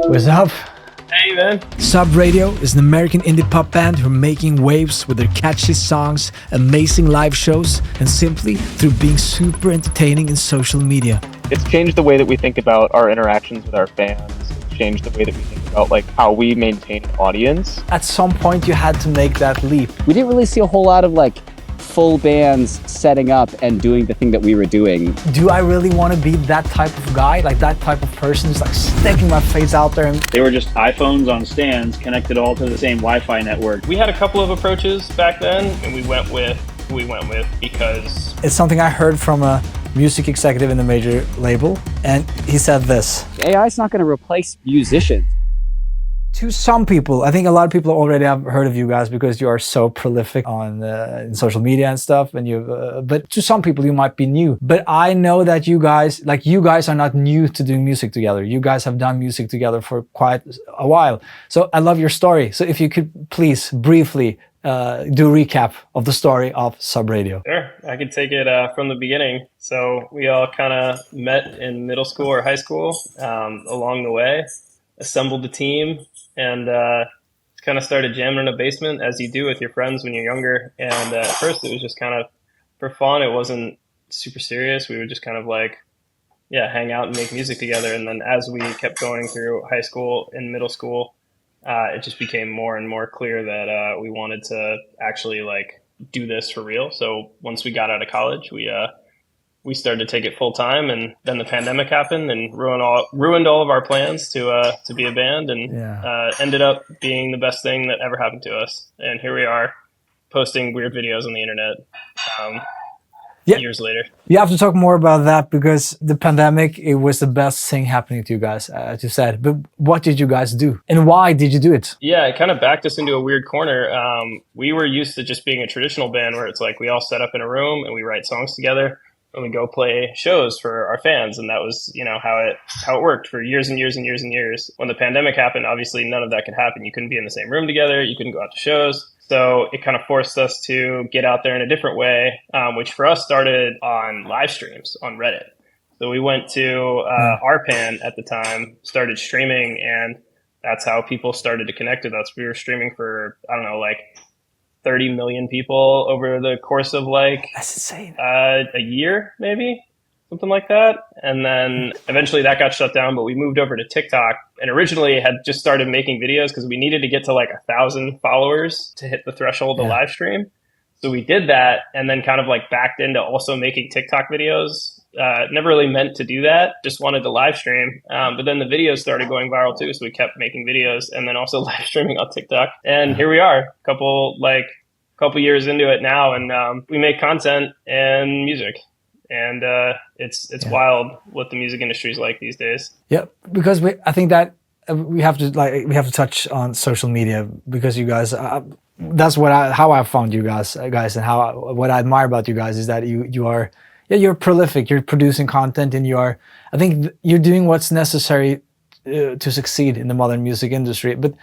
What's up? Hey, man. Sub Radio is an American indie pop band who are making waves with their catchy songs, amazing live shows, and simply through being super entertaining in social media. It's changed the way that we think about our interactions with our fans. It's changed the way that we think about like how we maintain an audience. At some point, you had to make that leap. We didn't really see a whole lot of like full bands setting up and doing the thing that we were doing. Do I really want to be that type of guy, like that type of person who's like sticking my face out there? And they were just iPhones on stands connected all to the same Wi-Fi network. We had a couple of approaches back then, and we went with who we went with because it's something I heard from a music executive in a major label, and he said this: AI is not going to replace musicians. To some people, I think a lot of people already have heard of you guys because you are so prolific on in social media and stuff. And but to some people, you might be new. But I know that you guys are not new to doing music together. You guys have done music together for quite a while. So I love your story. So if you could please briefly do a recap of the story of Sub Radio. Sure, I could take it from the beginning. So we all kind of met in middle school or high school. Along the way, assembled a team. And kind of started jamming in a basement as you do with your friends when you're younger. And at first it was just kind of for fun. It wasn't super serious. We would just kind of like, hang out and make music together. And then as we kept going through high school and middle school, it just became more and more clear that we wanted to actually like do this for real. So once we got out of college, we started to take it full time, and then the pandemic happened and ruined all of our plans to be a band, and ended up being the best thing that ever happened to us. And here we are, posting weird videos on the internet years later. You have to talk more about that because the pandemic, it was the best thing happening to you guys, as you said. But what did you guys do, and why did you do it? Yeah, it kind of backed us into a weird corner. We were used to just being a traditional band where it's like we all set up in a room and we write songs together. And we go play shows for our fans, and that was, how it worked for years and years and years and years. When the pandemic happened, obviously none of that could happen. You couldn't be in the same room together. You couldn't go out to shows. So it kind of forced us to get out there in a different way, which for us started on live streams on Reddit. So we went to RPAN at the time, started streaming, and that's how people started to connect with us. We were streaming for, 30 million people over the course of that's insane. A year, maybe something like that. And then eventually that got shut down, but we moved over to TikTok, and originally had just started making videos because we needed to get to like 1,000 followers to hit the threshold of live stream. So we did that, and then kind of like backed into also making TikTok videos. Never really meant to do that, just wanted to live stream. But then the videos started going viral too, so we kept making videos and then also live streaming on TikTok. And here we are, couple years into it now, and we make content and music. And it's wild what the music industry is like these days. Yeah, because I think that we have to touch on social media, because you guys. That's how I found you guys, and what I admire about you guys is that you're prolific. You're producing content, and I think you're doing what's necessary to succeed in the modern music industry. But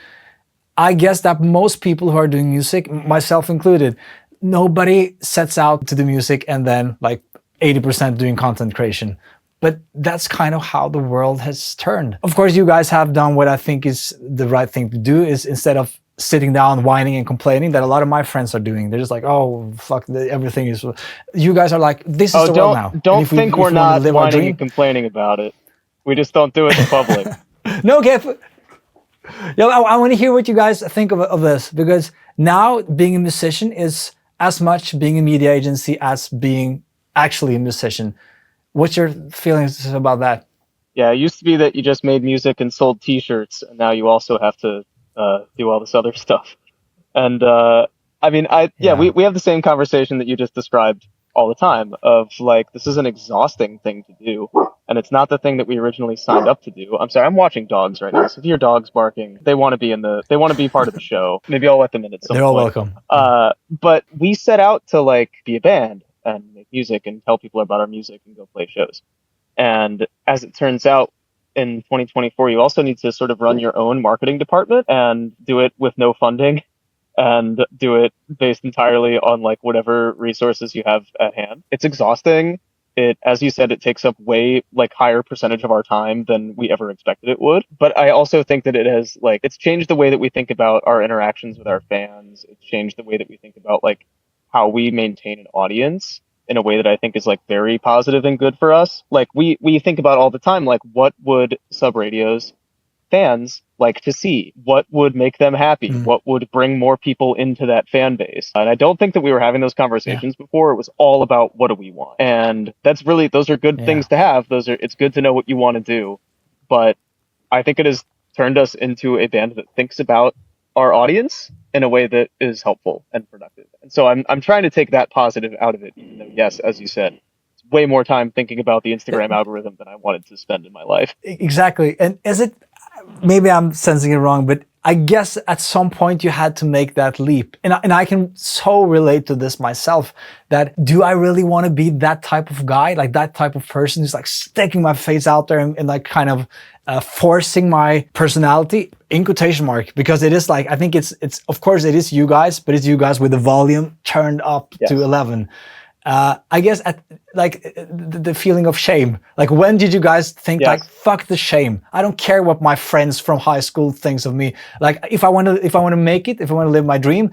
I guess that most people who are doing music, myself included, nobody sets out to do music and then like 80% doing content creation. But that's kind of how the world has turned. Of course, you guys have done what I think is the right thing to do, is instead of sitting down, whining and complaining that a lot of my friends are doing. They're just like, oh, fuck, everything is... You guys are like, this is the world now. Don't think we're not whining and complaining about it. We just don't do it in public. No, yeah, I want to hear what you guys think of this, because now being a musician is as much being a media agency as being actually a musician. What's your feelings about that? Yeah, it used to be that you just made music and sold T-shirts, and now you also have to do all this other stuff. And we have the same conversation that you just described all the time of like, this is an exhausting thing to do, and it's not the thing that we originally signed up to do. I'm sorry, I'm watching dogs right now, so if you hear dogs barking, they want to be part of the show. Maybe I'll let them in at some point. They're all welcome. But we set out to like be a band and make music and tell people about our music and go play shows. And as it turns out, in 2024, you also need to sort of run your own marketing department and do it with no funding, and do it based entirely on like whatever resources you have at hand. It's exhausting. it, as you said, it takes up way like higher percentage of our time than we ever expected it would. But I also think that it has like, it's changed the way that we think about our interactions with our fans. It's changed the way that we think about like how we maintain an audience in a way that I think is like very positive and good for us. Like we think about all the time, like what would Sub Radio's fans like to see? What would make them happy? What would bring more people into that fan base? And I don't think that we were having those conversations before. It was all about what do we want? And that's really, those are good things to have. It's good to know what you want to do. But I think it has turned us into a band that thinks about our audience in a way that is helpful and productive. And so I'm trying to take that positive out of it, even though, yes, as you said, it's way more time thinking about the Instagram algorithm than I wanted to spend in my life. Exactly. And is it, maybe I'm sensing it wrong, but I guess at some point you had to make that leap. And I can so relate to this myself, that do I really want to be that type of guy, like that type of person who's like sticking my face out there and like kind of forcing my personality in quotation mark, because it is like, I think it's of course it is you guys, but it's you guys with the volume turned up to 11. I guess at like the feeling of shame. Like when did you guys think like, fuck the shame? I don't care what my friends from high school thinks of me. Like if I want to make it, if I want to live my dream,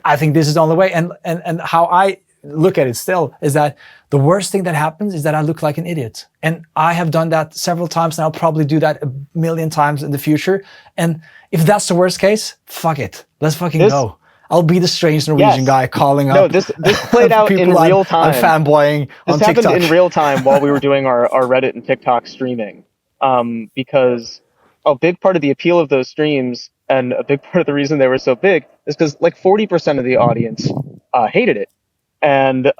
I think this is the only way. And how I look at it still is that the worst thing that happens is that I look like an idiot. And I have done that several times, and I'll probably do that a million times in the future. And if that's the worst case, fuck it. Let's fucking go. I'll be the strange Norwegian guy calling up. No, this played out in real time. I'm fanboying on TikTok. This happened in real time while we were doing our Reddit and TikTok streaming. Because a big part of the appeal of those streams and a big part of the reason they were so big is because like 40% of the audience hated it and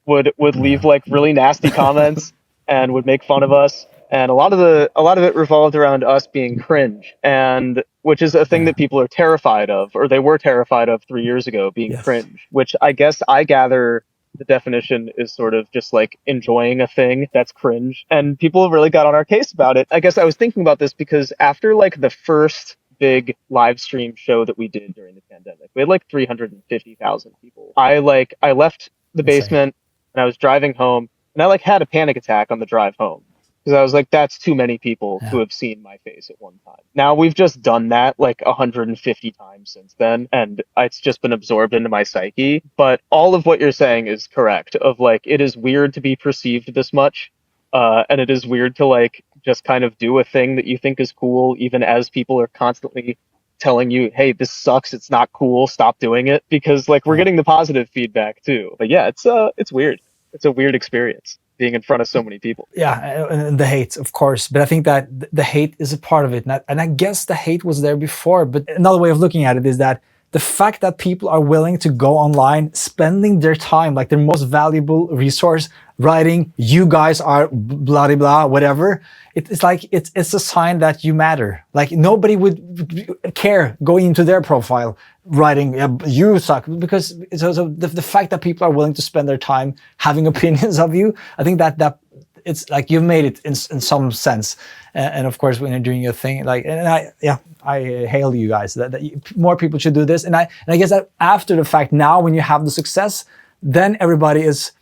would leave like really nasty comments and would make fun of us. And a lot of it revolved around us being cringe, and which is a thing that people are terrified of, or they were terrified of 3 years ago, being cringe, which I guess I gather the definition is sort of just like enjoying a thing that's cringe. And people really got on our case about it. I guess I was thinking about this because after like the first big live stream show that we did during the pandemic, we had like 350,000 people. I left the basement and I was driving home, and I like had a panic attack on the drive home. Because I was like, that's too many people to have seen my face at one time. Now we've just done that like 150 times since then, and it's just been absorbed into my psyche. But all of what you're saying is correct, of like, it is weird to be perceived this much. And it is weird to like just kind of do a thing that you think is cool, even as people are constantly telling you, hey, this sucks, it's not cool, stop doing it. Because like we're getting the positive feedback too. But yeah, it's weird. It's a weird experience being in front of so many people. Yeah, and the hate, of course. But I think that the hate is a part of it. And I guess the hate was there before. But another way of looking at it is that the fact that people are willing to go online, spending their time, like their most valuable resource, writing, you guys are blah, blah, blah, whatever. It's like, it's a sign that you matter. Like nobody would care going into their profile, writing, you suck. Because so the fact that people are willing to spend their time having opinions of you, I think that it's like you've made it in some sense. And of course, when you're doing your thing, like, and I hail you guys that more people should do this. And I guess that after the fact, now when you have the success, then everybody is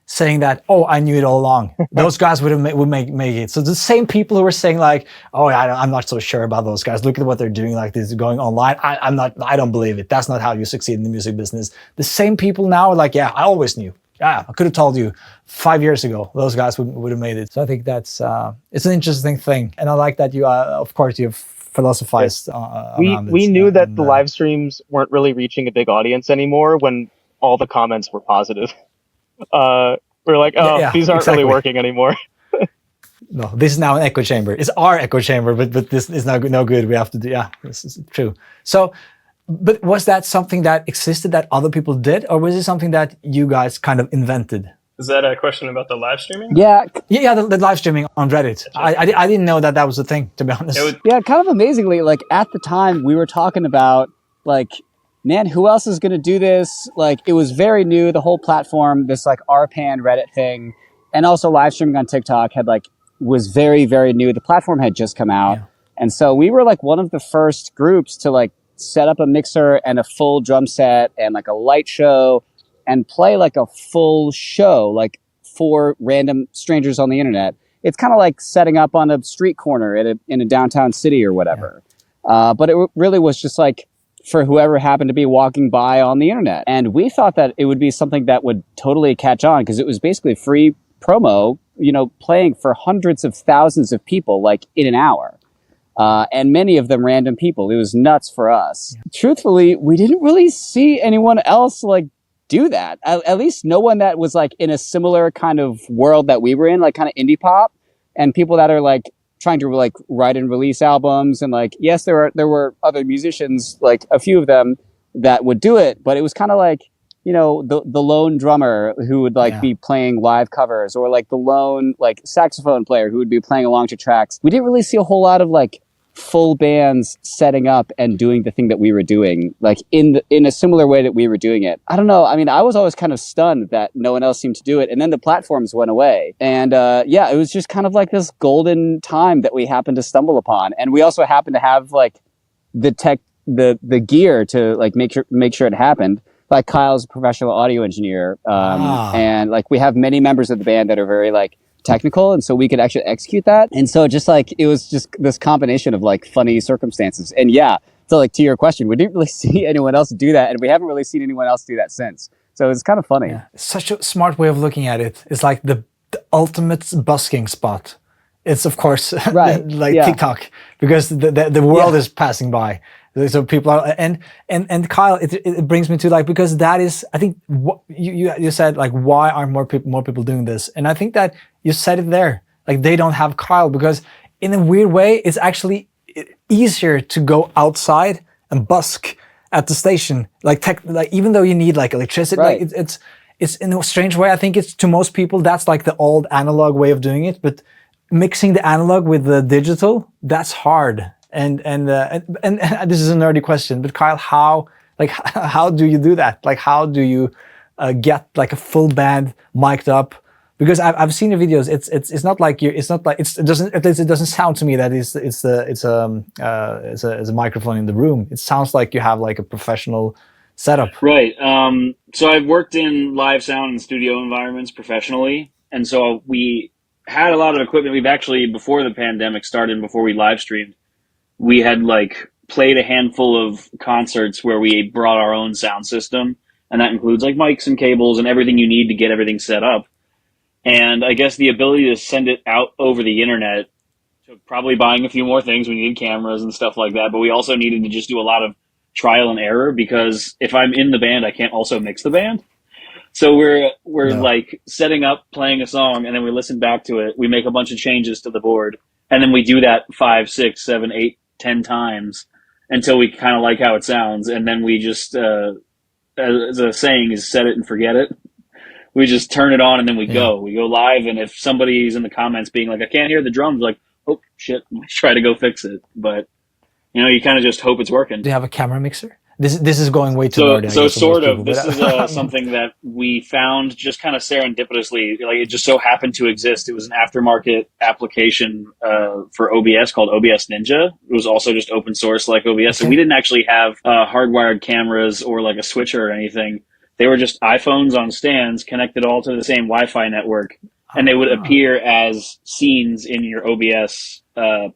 saying that, oh, I knew it all along. Those guys would make it. So the same people who were saying like, oh, I'm not so sure about those guys. Look at what they're doing, like this going online. I don't believe it. That's not how you succeed in the music business. The same people now are like, yeah, I always knew. Yeah, I could have told you 5 years ago, those guys would have made it. So I think that's, it's an interesting thing. And I like that you, of course, you've philosophized around this. We knew that the live streams weren't really reaching a big audience anymore when all the comments were positive. We're like, these aren't really working anymore. No, this is now an echo chamber. It's our echo chamber, but this is no good. We have to do, this is true. So, but was that something that existed that other people did, or was it something that you guys kind of invented? Is that a question about the live streaming? Yeah, the live streaming on Reddit. I didn't know that was a thing, to be honest. Yeah, kind of amazingly, like at the time we were talking about like, man, who else is going to do this? Like, it was very new, the whole platform, this like RPan Reddit thing, and also live streaming on TikTok was very, very new. The platform had just come out. Yeah. And so we were like one of the first groups to like set up a mixer and a full drum set and like a light show and play like a full show, like for random strangers on the internet. It's kind of like setting up on a street corner in a downtown city or whatever. But it really was just like for whoever happened to be walking by on the internet. And we thought that it would be something that would totally catch on because it was basically free promo, playing for hundreds of thousands of people like in an hour. And many of them random people. It was nuts for us. Truthfully, we didn't really see anyone else like do that. At least no one that was like in a similar kind of world that we were in, like kind of indie pop, and people that are like trying to like write and release albums. And like, yes, there were other musicians, like a few of them that would do it, but it was kind of like, the lone drummer who would like be playing live covers, or like the lone like saxophone player who would be playing along to tracks. We didn't really see a whole lot of like full bands setting up and doing the thing that we were doing, like in a similar way that we were doing it. I don't know. I mean, I was always kind of stunned that no one else seemed to do it. And then the platforms went away. And it was just kind of like this golden time that we happened to stumble upon. And we also happened to have like the tech, the gear to like make sure it happened. Like Kyle's a professional audio engineer. And like we have many members of the band that are very like technical, and so we could actually execute that. And so just like it was just this combination of like funny circumstances. And so like to your question, we didn't really see anyone else do that, and we haven't really seen anyone else do that since. So it's kind of funny. Such a smart way of looking at it. It's like the ultimate busking spot. It's of course TikTok, because the world is passing by. So people are, and Kyle, it brings me to like, because that is, I think what you said, like, why aren't more people doing this? And I think that you said it there, like they don't have Kyle, because in a weird way, it's actually easier to go outside and busk at the station. Like even though you need like electricity, right. Like it's in a strange way. I think it's to most people, that's like the old analog way of doing it, but mixing the analog with the digital, that's hard. And this is a nerdy question, but Kyle, how do you do that? Like, how do you get like a full band mic'd up? Because I've seen the videos. It's not like it doesn't sound to me that it's a microphone in the room. It sounds like you have like a professional setup. Right. So I've worked in live sound and studio environments professionally, and so we had a lot of equipment. We've actually, before the pandemic started, before we live streamed, we had like played a handful of concerts where we brought our own sound system, and that includes like mics and cables and everything you need to get everything set up. And I guess the ability to send it out over the internet took probably buying a few more things. We needed cameras and stuff like that, but we also needed to just do a lot of trial and error, because if I'm in the band, I can't also mix the band. So we're like setting up, playing a song, and then we listen back to it. We make a bunch of changes to the board, and then we do that 5, 6, 7, 8, 10 times until we kind of like how it sounds. And then we just, as a saying is, set it and forget it. We just turn it on and then we go live. And if somebody's in the comments being like, I can't hear the drums, like, oh shit, let's try to go fix it. But you kind of just hope it's working. Do you have a camera mixer? This is going way too nerdy. So sort of. This is something that we found just kind of serendipitously. Like, it just so happened to exist. It was an aftermarket application for OBS called OBS Ninja. It was also just open source like OBS. Okay. So we didn't actually have hardwired cameras or like a switcher or anything. They were just iPhones on stands connected all to the same Wi-Fi network, and they would appear as scenes in your OBS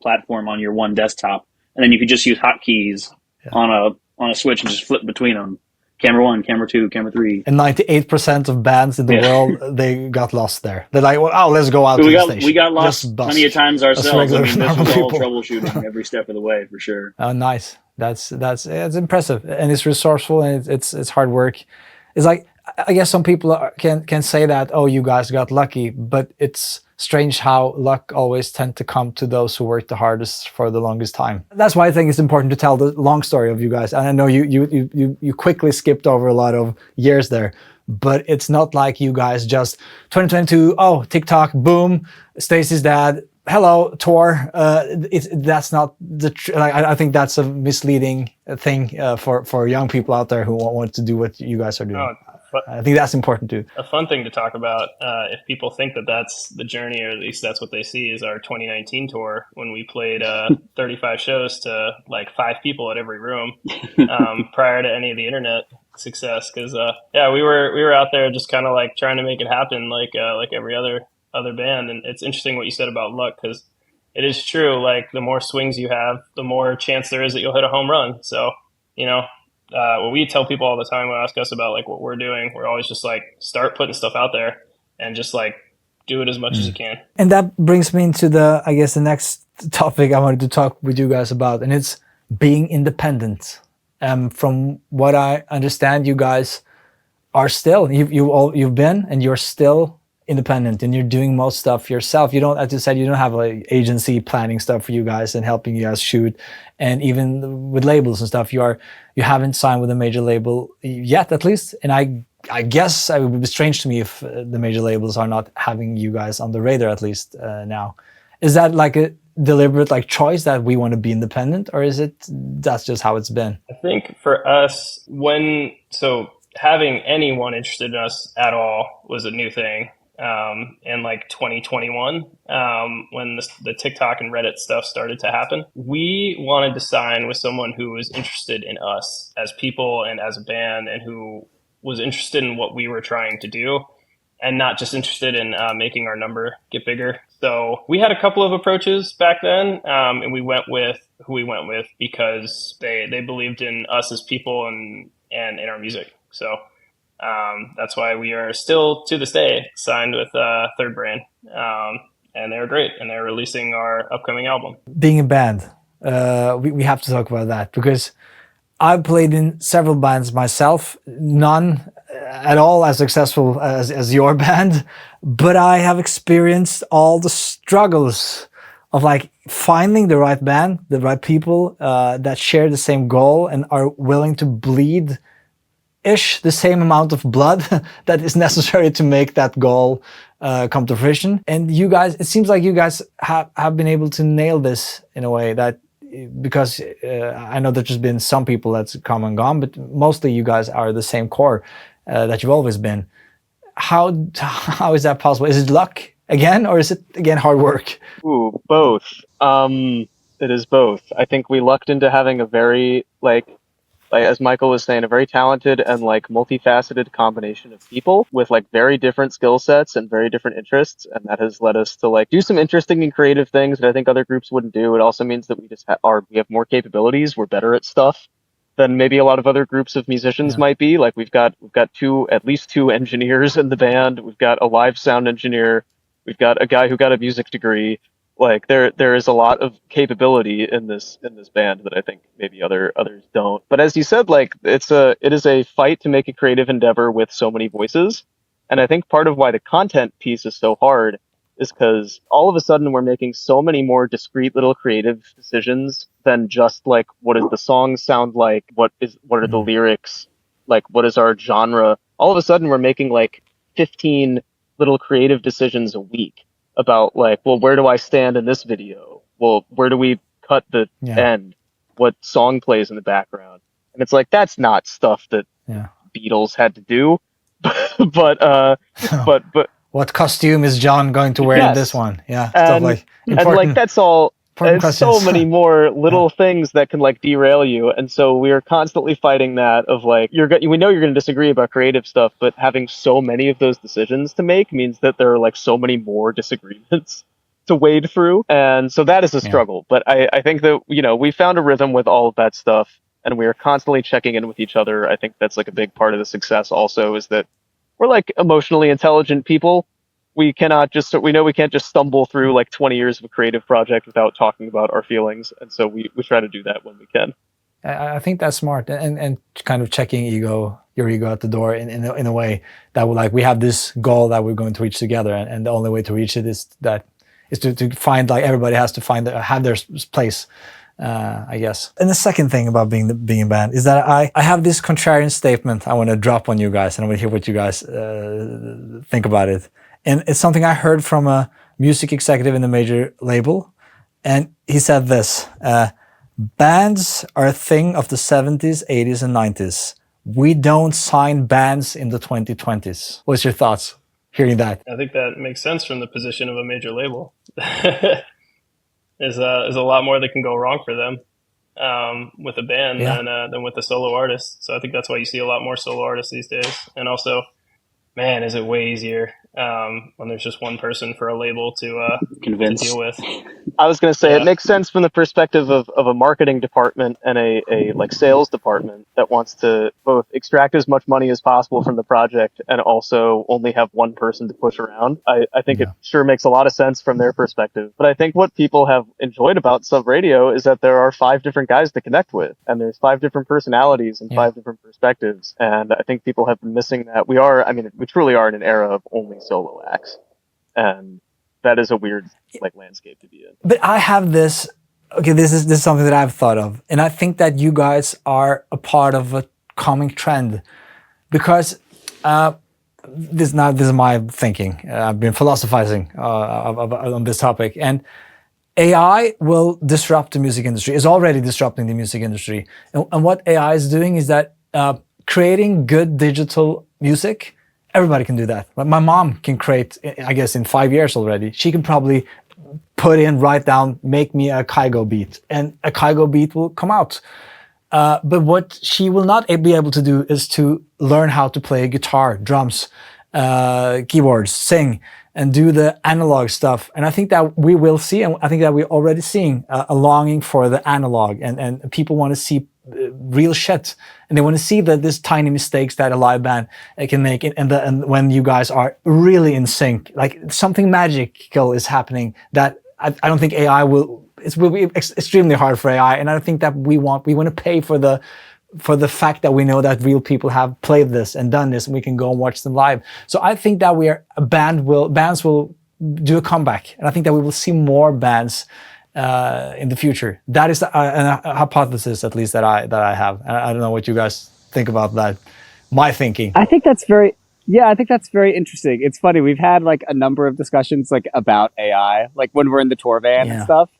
platform on your one desktop, and then you could just use hotkeys on a switch and just flip between them. Camera 1, camera 2, camera 3. And 98% of bands in the world, they got lost there. They're like, well, let's go out to the station. We got lost plenty of times ourselves. I mean, this was all troubleshooting every step of the way, for sure. Oh, nice. That's it's impressive, and it's resourceful, and it's hard work. It's like, I guess some people can say that, oh, you guys got lucky, but it's strange how luck always tend to come to those who work the hardest for the longest time. That's why I think it's important to tell the long story of you guys. And I know you quickly skipped over a lot of years there, but it's not like you guys just 2022, oh, TikTok, boom, Stacy's dad, hello, tour. That's not the. I think that's a misleading thing for young people out there who want to do what you guys are doing. Oh, I think that's important too. A fun thing to talk about, if people think that that's the journey, or at least that's what they see, is our 2019 tour, when we played 35 shows to like 5 people at every room prior to any of the internet. success because yeah, we were out there just kind of like trying to make it happen like every other band. And it's interesting what you said about luck because it is true. Like the more swings you have, the more chance there is that you'll hit a home run. So you know, what we tell people all the time when they ask us about like what we're doing, we're always just like start putting stuff out there and just like do it as much as you can. And that brings me into the, I guess, the next topic I wanted to talk with you guys about, and it's being independent. From what I understand, you guys are still, you've been, and you're still independent, and you're doing most stuff yourself. You don't, as you said, you don't have like agency planning stuff for you guys and helping you guys shoot, and even with labels and stuff, you haven't signed with a major label yet, at least. And I guess it would be strange to me if the major labels are not having you guys on the radar at least now. Is that like a deliberate like choice that we want to be independent, or is it that's just how it's been? I think for us, having anyone interested in us at all was a new thing. In like 2021, when the TikTok and Reddit stuff started to happen, we wanted to sign with someone who was interested in us as people and as a band, and who was interested in what we were trying to do, and not just interested in making our number get bigger. So we had a couple of approaches back then, and we went with who we went with because they believed in us as people and in our music. So that's why we are still to this day signed with Third Brain, and they're great, and they're releasing our upcoming album. Being a band, we have to talk about that because I've played in several bands myself, none at all as successful as your band, but I have experienced all the struggles of like finding the right band, the right people that share the same goal and are willing to bleed the same amount of blood that is necessary to make that goal come to fruition. And you guys, it seems like you guys have been able to nail this in a way that, because I know there's just been some people that's come and gone, but mostly you guys are the same core that you've always been. How is that possible? Is it luck again, or is it again hard work? Ooh, both. It is both. I think we lucked into having a very like as Michael was saying, a very talented and like multifaceted combination of people with like very different skill sets and very different interests, and that has led us to like do some interesting and creative things that I think other groups wouldn't do. It also means that we just we have more capabilities. We're better at stuff than maybe a lot of other groups of musicians might be. Like we've got at least two engineers in the band. We've got a live sound engineer. We've got a guy who got a music degree. Like there is a lot of capability in this band that I think maybe others don't. But as you said, like it is a fight to make a creative endeavor with so many voices. And I think part of why the content piece is so hard is because all of a sudden we're making so many more discrete little creative decisions than just like what does the song sound like, what are the lyrics, like what is our genre. All of a sudden we're making like 15 little creative decisions a week about like, well, where do I stand in this video? Well, where do we cut the end? What song plays in the background? And it's like, that's not stuff that Beatles had to do. but what costume is John going to wear in this one? Yeah. And like that's all. There's so many more little things that can like derail you, and so we are constantly fighting that of like we know you're going to disagree about creative stuff, but having so many of those decisions to make means that there are like so many more disagreements to wade through, and so that is a struggle. But I think that we found a rhythm with all of that stuff, and we are constantly checking in with each other. I think that's like a big part of the success. Also, is that we're like emotionally intelligent people. We can't just stumble through like 20 years of a creative project without talking about our feelings. And so we try to do that when we can. I think that's smart, and kind of checking your ego at the door in a way that we have this goal that we're going to reach together. And the only way to reach it is to find, like, everybody has to have their place, I guess. And the second thing about being a band is that I have this contrarian statement I want to drop on you guys, and I want to hear what you guys think about it. And it's something I heard from a music executive in a major label. And he said this, bands are a thing of the 70s, 80s, and 90s. We don't sign bands in the 2020s. What's your thoughts hearing that? I think that makes sense from the position of a major label. There's a lot more that can go wrong for them. with a band than with a solo artist. So I think that's why you see a lot more solo artists these days. And also, man, is it way easier when there's just one person for a label to Convince. deal with. I was going to say Yeah. it makes sense from the perspective of a marketing department and a like sales department that wants to both extract as much money as possible from the project and also only have one person to push around. I think it sure makes a lot of sense from their perspective. But I think what people have enjoyed about Sub Radio is that there are 5 different guys to connect with, and there's 5 different personalities and 5 different perspectives. And I think people have been missing that. We truly are in an era of only solo acts. And that is a weird landscape to be in. But I have this. Okay, this is something that I've thought of, and I think that you guys are a part of a coming trend, because this is my thinking. I've been philosophizing on this topic, and AI will disrupt the music industry. It's already disrupting the music industry, and what AI is doing is that creating good digital music. Everybody can do that. My mom can create, I guess, in 5 years already. She can probably write down, make me a Kygo beat, and a Kygo beat will come out. But what she will not be able to do is to learn how to play guitar, drums, keyboards, sing, and do the analog stuff. And I think that we will see, and I think that we're already seeing a longing for the analog, and people want to see real shit, and they want to see that there's tiny mistakes that a live band can make, and when you guys are really in sync, like something magical is happening that I don't think AI will. It will be extremely hard for AI, and I think that we want to pay for the fact that we know that real people have played this and done this, and we can go and watch them live. So I think that bands will do a comeback, and I think that we will see more bands in the future. That is a hypothesis, at least that I have. I don't know what you guys think about that. My thinking. I think that's very interesting. It's funny. We've had like a number of discussions like about AI, like when we're in the tour van and stuff.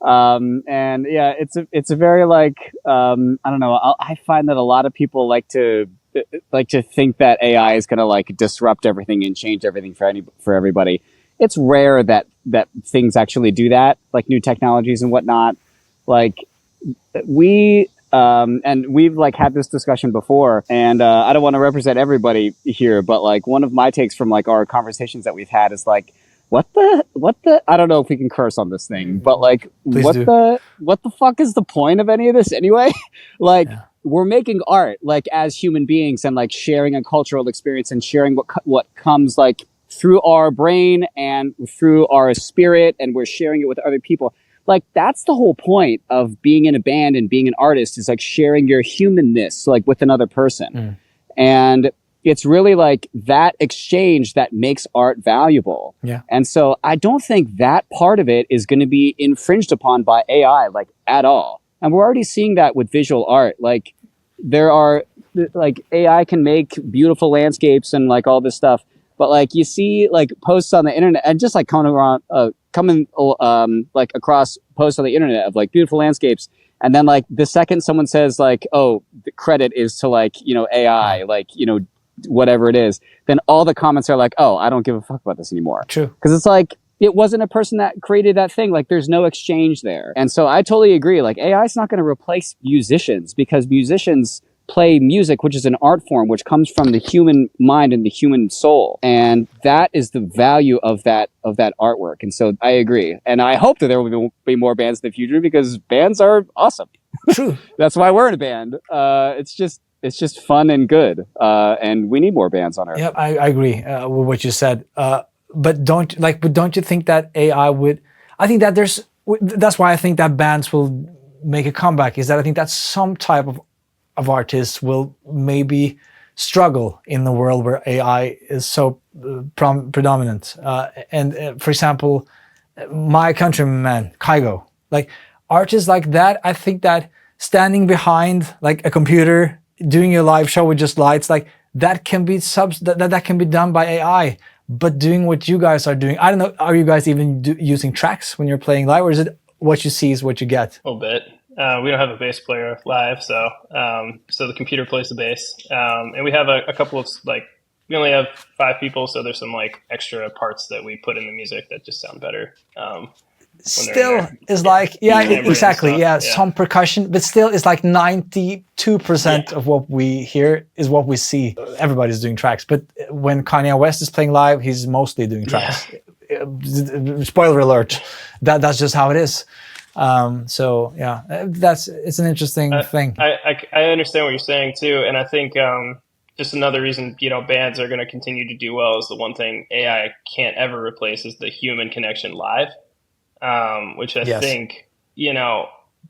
And yeah, it's a very like I don't know. I find that a lot of people like to think that AI is going to like disrupt everything and change everything for everybody. It's rare that things actually do that, like new technologies and whatnot. Like and we've like had this discussion before, and I don't want to represent everybody here, but like one of my takes from like our conversations that we've had is like, what the I don't know if we can curse on this thing, but like what the fuck is the point of any of this anyway? We're making art like as human beings and like sharing a cultural experience and sharing what comes like through our brain and through our spirit, and we're sharing it with other people. Like that's the whole point of being in a band and being an artist, is like sharing your humanness like with another person. And it's really like that exchange that makes art valuable. Yeah. And so I don't think that part of it is going to be infringed upon by AI like at all. And we're already seeing that with visual art. Like there are like AI can make beautiful landscapes and like all this stuff. But like you see like posts on the internet and just like coming like across posts on the internet of like beautiful landscapes. And then like the second someone says like, oh, the credit is to like, AI, like, whatever it is, then all the comments are like, oh, I don't give a fuck about this anymore. True. Because it's like, it wasn't a person that created that thing. Like there's no exchange there. And so I totally agree. Like AI is not going to replace musicians, because musicians play music, which is an art form, which comes from the human mind and the human soul. And that is the value of that artwork. And so I agree. And I hope that there will be more bands in the future, because bands are awesome. True. That's why we're in a band. It's just fun and good. And we need more bands on Earth. Yeah, I agree with what you said. But don't you think that AI would? I think that that's why I think that bands will make a comeback. Is that I think that some type of artists will maybe struggle in the world where AI is so predominant. For example, my countryman Kygo, like artists like that, I think that standing behind like a computer, doing a live show with just lights, like that can be that can be done by AI. But doing what you guys are doing, I don't know, are you guys even using tracks when you're playing live, or is it what you see is what you get? A little bit. We don't have a bass player live, so the computer plays the bass, and we have a couple of we only have 5 people, so there's some like extra parts that we put in the music that just sound better. still there. is like, yeah, Timbre and exactly, stuff, yeah, yeah. some percussion, but still it's like 92% of what we hear is what we see. Everybody's doing tracks, but when Kanye West is playing live, he's mostly doing tracks. Spoiler alert, that's just how it is. So yeah, it's an interesting thing. I understand what you're saying too, and I think just another reason bands are going to continue to do well is the one thing AI can't ever replace is the human connection live, which I think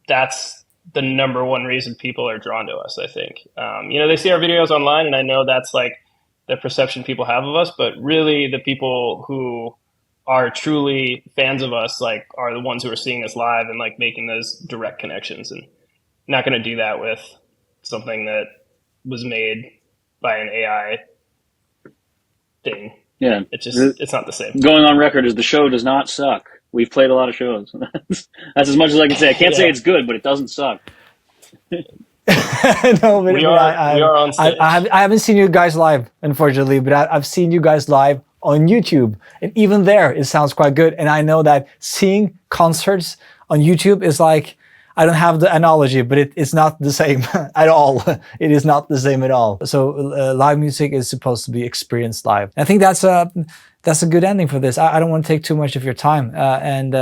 that's the number one reason people are drawn to us. I think they see our videos online, and I know that's like the perception people have of us, but really the people who are truly fans of us like are the ones who are seeing us live and like making those direct connections, and not going to do that with something that was made by an AI thing. Yeah, it's not the same. Going on record is the show does not suck. We've played a lot of shows. That's as much as I can say. I can't say it's good, but it doesn't suck. No, but we are on stage. I haven't seen you guys live, unfortunately, but I've seen you guys live on YouTube, and even there it sounds quite good. And I know that seeing concerts on YouTube is like, I don't have the analogy, but it's not the same at all. It is not the same at all. So live music is supposed to be experienced live. I think that's a good ending for this. I don't want to take too much of your time. And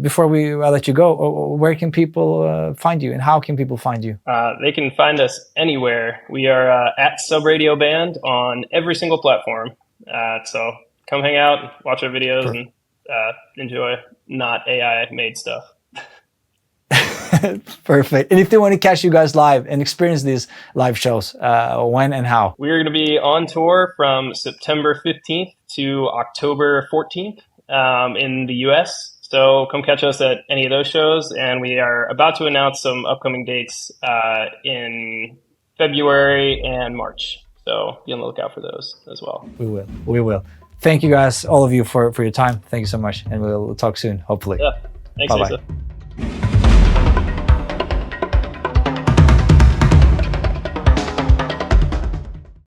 before I let you go, where can people find you, and how can people find you? They can find us anywhere. We are at Subradio Band on every single platform. So come hang out, watch our videos, and enjoy not AI-made stuff. Perfect. And if they want to catch you guys live and experience these live shows, when and how? We're going to be on tour from September 15th to October 14th in the US. So come catch us at any of those shows. And we are about to announce some upcoming dates in February and March. So be on the lookout for those as well. We will. Thank you guys, all of you, for your time. Thank you so much. And we'll talk soon, hopefully. Yeah. Thanks, Bye-bye. Lisa.